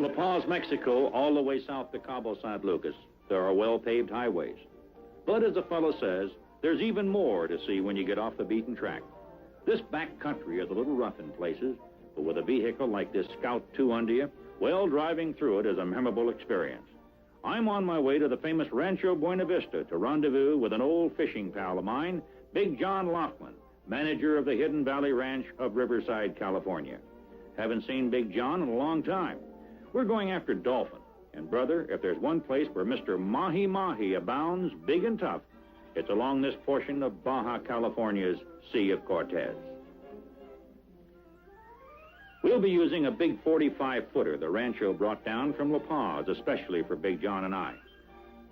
From La Paz, Mexico, all the way south to Cabo San Lucas, there are well-paved highways. But as the fellow says, there's even more to see when you get off the beaten track. This back country is a little rough in places, but with a vehicle like this Scout 2 under you, well, driving through it is a memorable experience. I'm on my way to the famous Rancho Buena Vista to rendezvous with an old fishing pal of mine, Big John Laughlin, manager of the Hidden Valley Ranch of Riverside, California. Haven't seen Big John in a long time. We're going after dolphin. And brother, if there's one place where Mr. Mahi-Mahi abounds big and tough, it's along this portion of Baja California's Sea of Cortez. We'll be using a big 45-footer the Rancho brought down from La Paz, especially for Big John and I.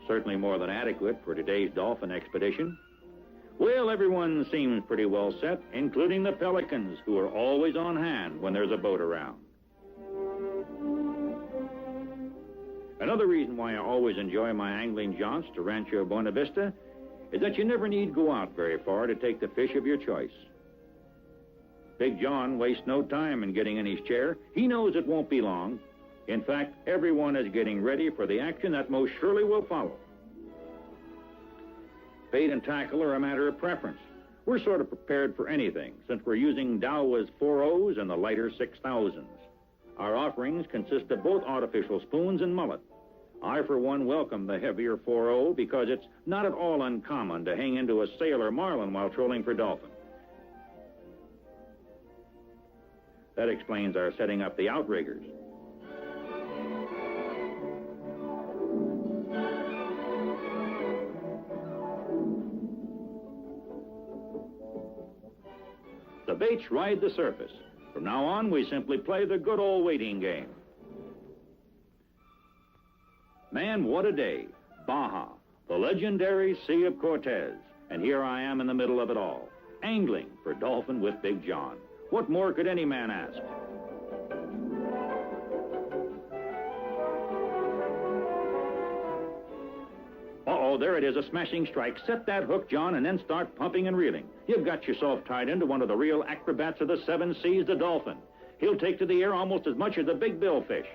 Certainly more than adequate for today's dolphin expedition. Well, everyone seems pretty well set, including the pelicans, who are always on hand when there's a boat around. Another reason why I always enjoy my angling jaunts to Rancho Buena Vista is that you never need go out very far to take the fish of your choice. Big John wastes no time in getting in his chair. He knows it won't be long. In fact, everyone is getting ready for the action that most surely will follow. Bait and tackle are a matter of preference. We're sort of prepared for anything, since we're using Daiwa's 4.0s and the lighter 6,000s. Our offerings consist of both artificial spoons and mullet. I, for one, welcome the heavier 4.0 because it's not at all uncommon to hang into a sailor marlin while trolling for dolphin. That explains our setting up the outriggers. The baits ride the surface. From now on, we simply play the good old waiting game. Man, what a day. Baja, the legendary Sea of Cortez. And here I am in the middle of it all, angling for dolphin with Big John. What more could any man ask? Uh-oh, there it is, a smashing strike. Set that hook, John, and then start pumping and reeling. You've got yourself tied into one of the real acrobats of the seven seas, the dolphin. He'll take to the air almost as much as a big billfish.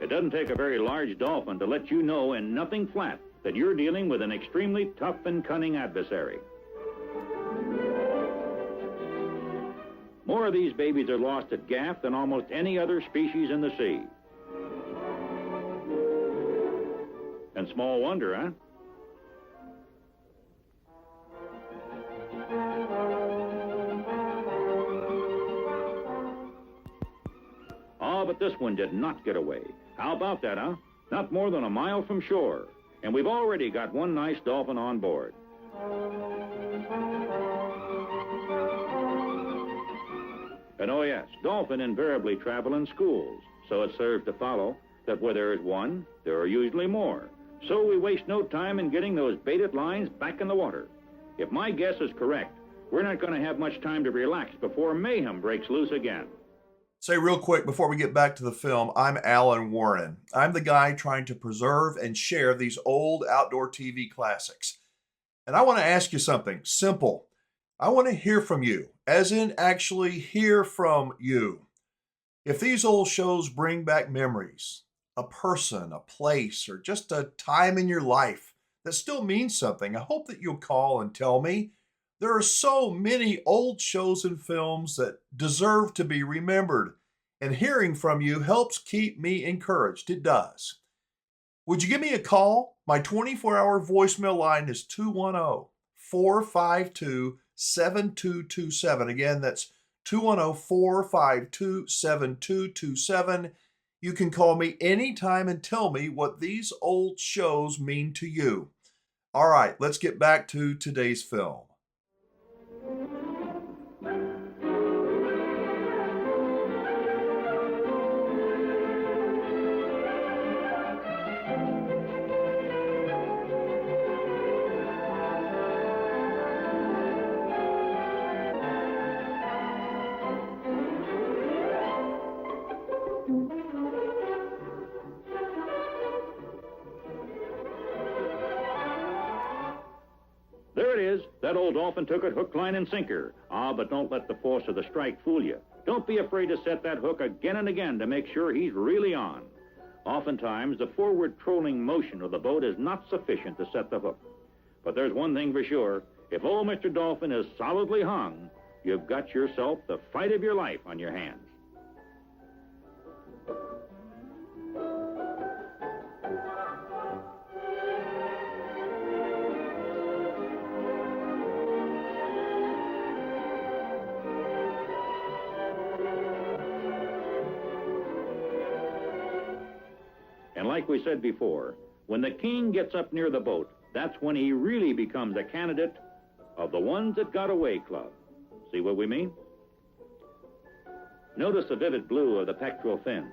It doesn't take a very large dolphin to let you know in nothing flat that you're dealing with an extremely tough and cunning adversary. More of these babies are lost at gaff than almost any other species in the sea. And small wonder, huh? Oh, but this one did not get away. How about that, huh? Not more than a mile from shore. And we've already got one nice dolphin on board. And oh yes, dolphin invariably travel in schools. So it serves to follow that where there is one, there are usually more. So we waste no time in getting those baited lines back in the water. If my guess is correct, we're not going to have much time to relax before mayhem breaks loose again. Say real quick before we get back to the film, I'm Alan Warren. I'm the guy trying to preserve and share these old outdoor TV classics. And I want to ask you something simple. I want to hear from you, as in actually hear from you. If these old shows bring back memories, a person, a place, or just a time in your life that still means something, I hope that you'll call and tell me. There are so many old shows and films that deserve to be remembered, and hearing from you helps keep me encouraged. It does. Would you give me a call? My 24-hour voicemail line is 210-452-7227. Again, that's 210-452-7227. You can call me anytime and tell me what these old shows mean to you. All right, let's get back to today's film. That old dolphin took it hook, line, and sinker. But don't let the force of the strike fool you. Don't be afraid to set that hook again and again to make sure he's really on. Oftentimes, the forward trolling motion of the boat is not sufficient to set the hook. But there's one thing for sure. If old Mr. Dolphin is solidly hung, you've got yourself the fight of your life on your hands. And like we said before, when the king gets up near the boat, that's when he really becomes a candidate of the Ones That Got Away Club. See what we mean? Notice the vivid blue of the pectoral fins.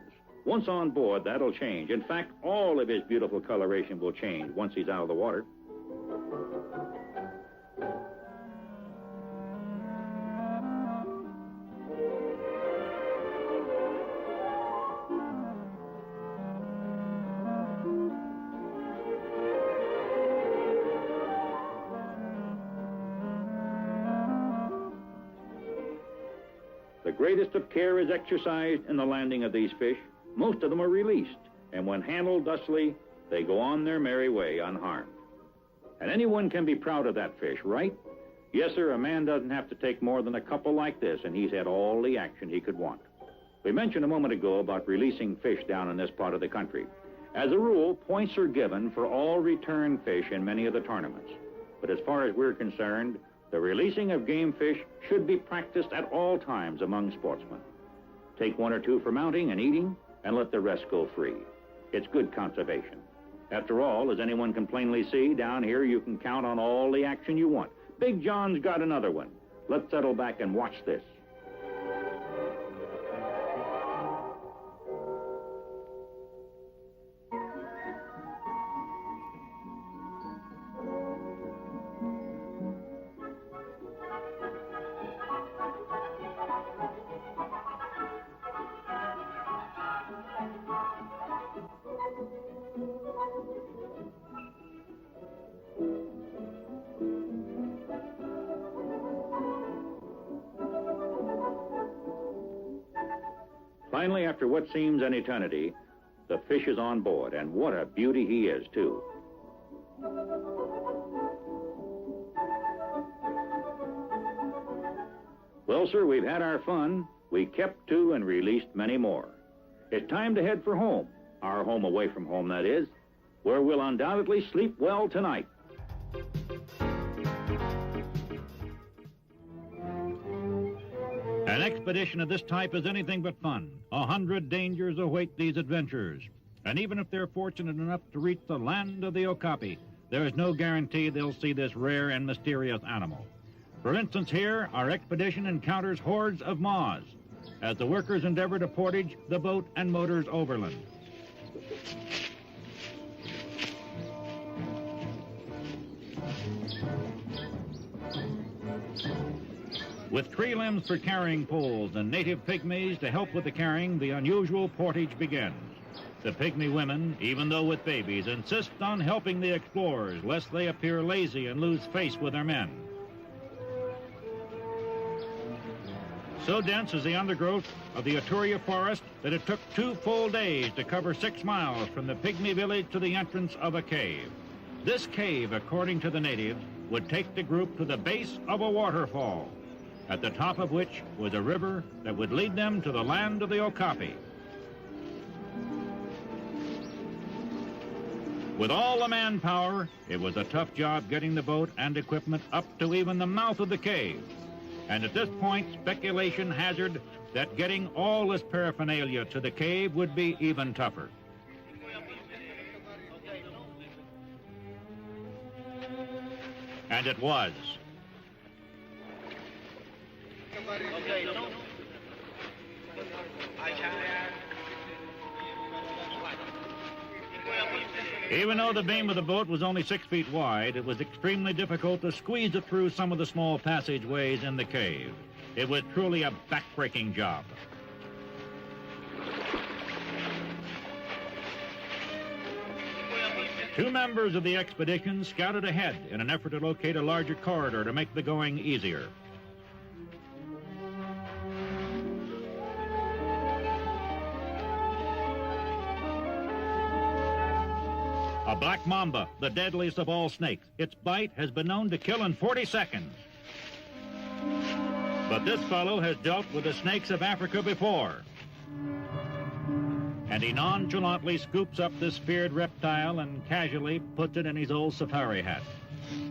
Once on board, that'll change. In fact, all of his beautiful coloration will change once he's out of the water. The greatest of care is exercised in the landing of these fish. Most of them are released, and when handled thusly, they go on their merry way unharmed. And anyone can be proud of that fish, right? Yes, sir, a man doesn't have to take more than a couple like this, and he's had all the action he could want. We mentioned a moment ago about releasing fish down in this part of the country. As a rule, points are given for all return fish in many of the tournaments. But as far as we're concerned, the releasing of game fish should be practiced at all times among sportsmen. Take one or two for mounting and eating, and let the rest go free. It's good conservation. After all, as anyone can plainly see, down here you can count on all the action you want. Big John's got another one. Let's settle back and watch this. Finally, after what seems an eternity, the fish is on board, and what a beauty he is, too. Well, sir, we've had our fun. We kept two and released many more. It's time to head for home, our home away from home, that is, where we'll undoubtedly sleep well tonight. An expedition of this type is anything but fun. 100 dangers await these adventurers. And even if they're fortunate enough to reach the land of the Okapi, there is no guarantee they'll see this rare and mysterious animal. For instance, here, our expedition encounters hordes of moths as the workers endeavor to portage the boat and motors overland. With tree limbs for carrying poles and native pygmies to help with the carrying, the unusual portage begins. The pygmy women, even though with babies, insist on helping the explorers lest they appear lazy and lose face with their men. So dense is the undergrowth of the Aturia forest that it took 2 full days to cover 6 miles from the pygmy village to the entrance of a cave. This cave, according to the natives, would take the group to the base of a waterfall, at the top of which was a river that would lead them to the land of the Okapi. With all the manpower, it was a tough job getting the boat and equipment up to even the mouth of the cave. And at this point, speculation hazarded that getting all this paraphernalia to the cave would be even tougher. And it was. Even though the beam of the boat was only 6 feet wide, it was extremely difficult to squeeze it through some of the small passageways in the cave. It was truly a back-breaking job. 2 members of the expedition scouted ahead in an effort to locate a larger corridor to make the going easier. A black mamba, the deadliest of all snakes. Its bite has been known to kill in 40 seconds. But this fellow has dealt with the snakes of Africa before. And he nonchalantly scoops up this feared reptile and casually puts it in his old safari hat.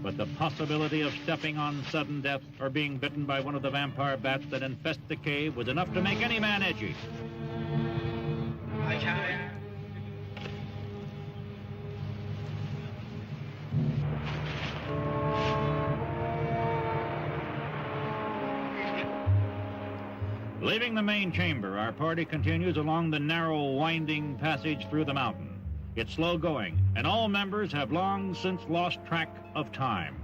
But the possibility of stepping on sudden death or being bitten by one of the vampire bats that infest the cave was enough to make any man edgy. Leaving the main chamber, our party continues along the narrow, winding passage through the mountain. It's slow going, and all members have long since lost track of time.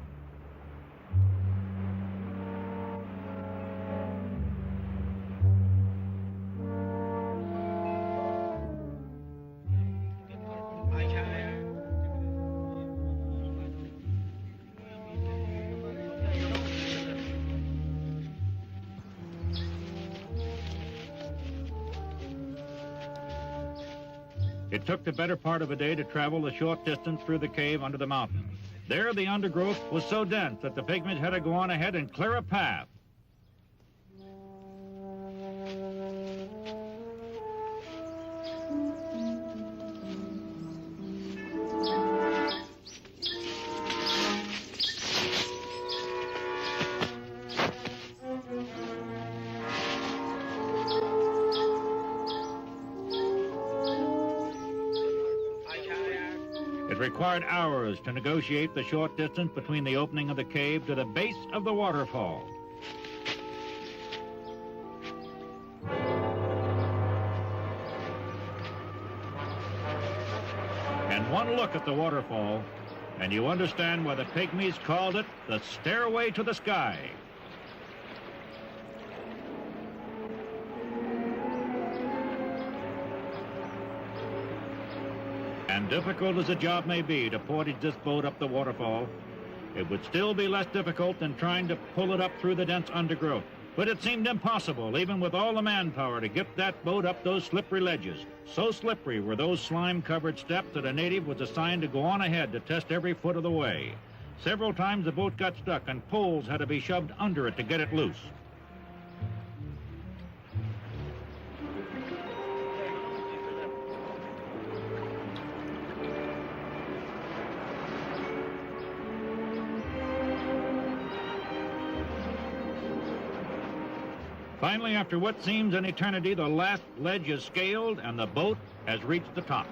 It took the better part of a day to travel the short distance through the cave under the mountain. There, the undergrowth was so dense that the pygmies had to go on ahead and clear a path. It required hours to negotiate the short distance between the opening of the cave to the base of the waterfall. And one look at the waterfall, and you understand why the pygmies called it the Stairway to the Sky. And difficult as the job may be to portage this boat up the waterfall, it would still be less difficult than trying to pull it up through the dense undergrowth. But it seemed impossible, even with all the manpower, to get that boat up those slippery ledges. So slippery were those slime-covered steps that a native was assigned to go on ahead to test every foot of the way. Several times the boat got stuck and poles had to be shoved under it to get it loose. Finally, after what seems an eternity, the last ledge is scaled and the boat has reached the top.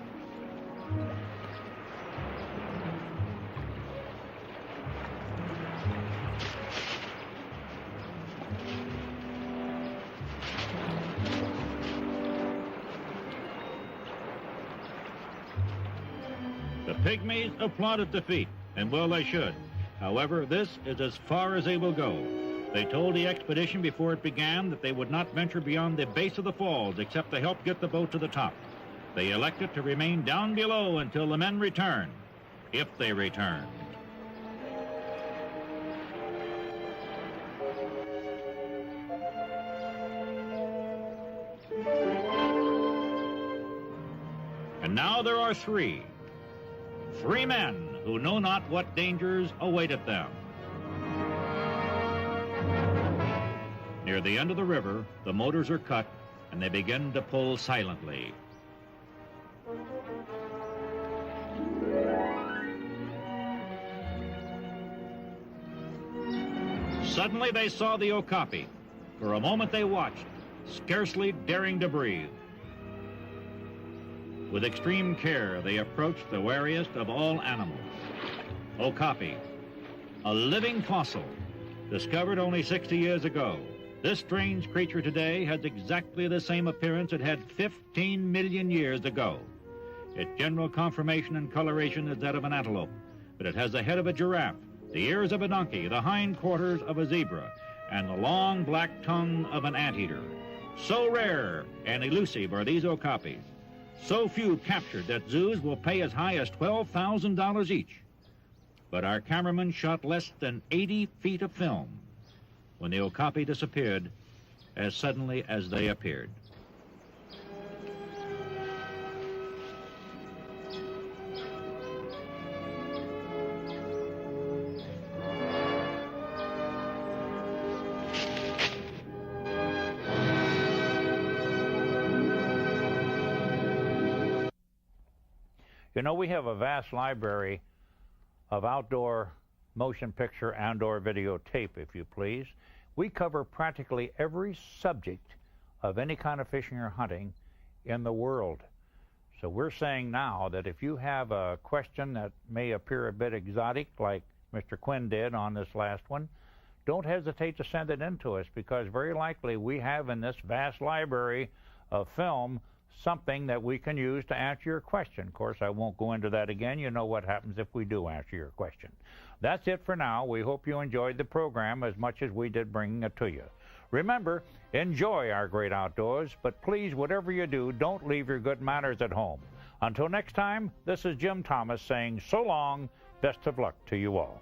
The pygmies applauded the feat, and well they should. However, this is as far as they will go. They told the expedition before it began that they would not venture beyond the base of the falls except to help get the boat to the top. They elected to remain down below until the men returned, if they returned. And now there are three men who know not what dangers awaited them. Near the end of the river, the motors are cut, and they begin to pull silently. Suddenly they saw the Okapi. For a moment they watched, scarcely daring to breathe. With extreme care, they approached the wariest of all animals, Okapi, a living fossil, discovered only 60 years ago. This strange creature today has exactly the same appearance it had 15 million years ago. Its general conformation and coloration is that of an antelope, but it has the head of a giraffe, the ears of a donkey, the hindquarters of a zebra, and the long black tongue of an anteater. So rare and elusive are these Okapis So few captured that zoos will pay as high as $12,000 each. But our cameraman shot less than 80 feet of film when the Okapi disappeared as suddenly as they appeared. You know, we have a vast library of outdoor motion picture and/or videotape, if you please. We cover practically every subject of any kind of fishing or hunting in the world. So we're saying now that if you have a question that may appear a bit exotic, like Mr. Quinn did on this last one, don't hesitate to send it in to us, because very likely we have in this vast library of film something that we can use to answer your question. Of course, I won't go into that again. You know what happens if we do answer your question. That's it for now. We hope you enjoyed the program as much as we did bringing it to you. Remember, enjoy our great outdoors, but please, whatever you do, don't leave your good manners at home. Until next time, this is Jim Thomas saying so long, best of luck to you all.